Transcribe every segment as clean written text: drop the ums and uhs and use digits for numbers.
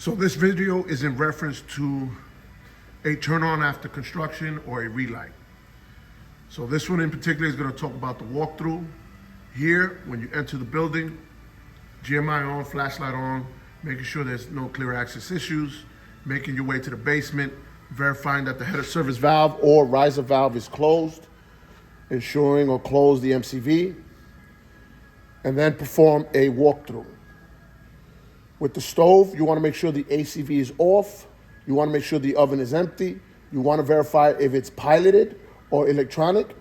So this video is in reference to a turn on after construction or a relight. So this one in particular is going to talk about the walkthrough. Here, when you enter the building, GMI on, flashlight on, making sure there's no clear access issues, making your way to the basement, verifying that the head of service valve or riser valve is closed, ensuring or close the MCV, and then perform a walkthrough. With the stove, you want to make sure the ACV is off. You want to make sure the oven is empty. You want to verify if it's piloted or electronic.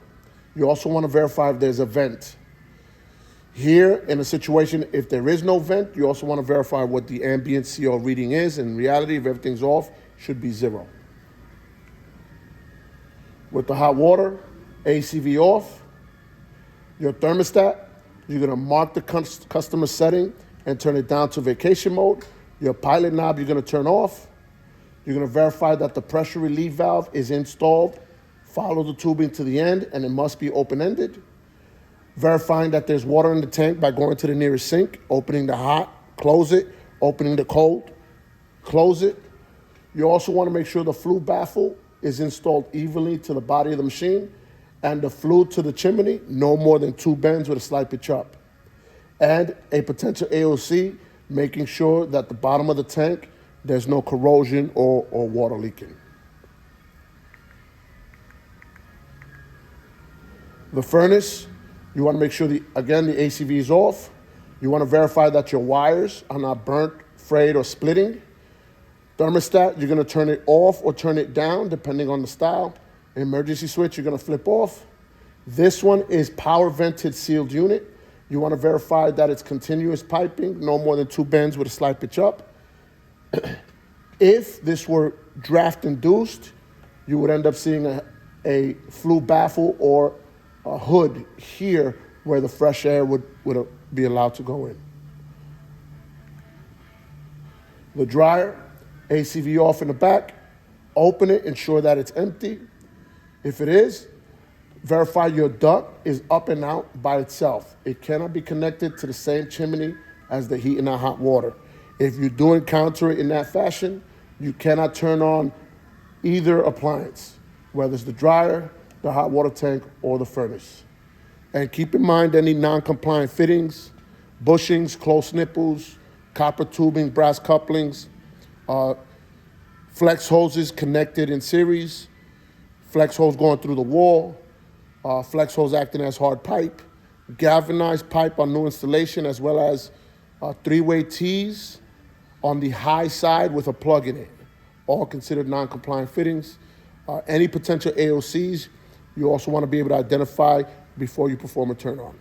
You also want to verify if there's a vent. Here, in a situation, if there is no vent, you also want to verify what the ambient CO reading is. In reality, if everything's off, it should be 0. With the hot water, ACV off. Your thermostat, you're going to mark the customer setting and turn it down to vacation mode. Your pilot knob, you're going to turn off. You're going to verify that the pressure relief valve is installed. Follow the tubing to the end, and it must be open-ended. Verifying that there's water in the tank by going to the nearest sink, opening the hot, close it, opening the cold, close it. You also want to make sure the flue baffle is installed evenly to the body of the machine, and the flue to the chimney, no more than 2 bends with a slight pitch up. And a potential AOC, making sure that the bottom of the tank, there's no corrosion or water leaking. The furnace, you want to make sure, again, the ACV is off. You want to verify that your wires are not burnt, frayed, or splitting. Thermostat, you're going to turn it off or turn it down, depending on the style. Emergency switch, you're going to flip off. This one is power vented sealed unit. You want to verify that it's continuous piping, no more than 2 bends with a slight pitch up. If this were draft induced, you would end up seeing a flue baffle or a hood here where the fresh air would be allowed to go in. The dryer, ACV off in the back. Open it, ensure that it's empty. If it is, verify your duct is up and out by itself. It cannot be connected to the same chimney as the heat and the hot water. If you do encounter it in that fashion, you cannot turn on either appliance, whether it's the dryer, the hot water tank, or the furnace. And keep in mind any non-compliant fittings, bushings, close nipples, copper tubing, brass couplings, flex hoses connected in series, flex hose going through the wall, flex hose acting as hard pipe, galvanized pipe on new installation, as well as 3-way T's on the high side with a plug in it, all considered non-compliant fittings. Any potential AOCs, you also want to be able to identify before you perform a turn on.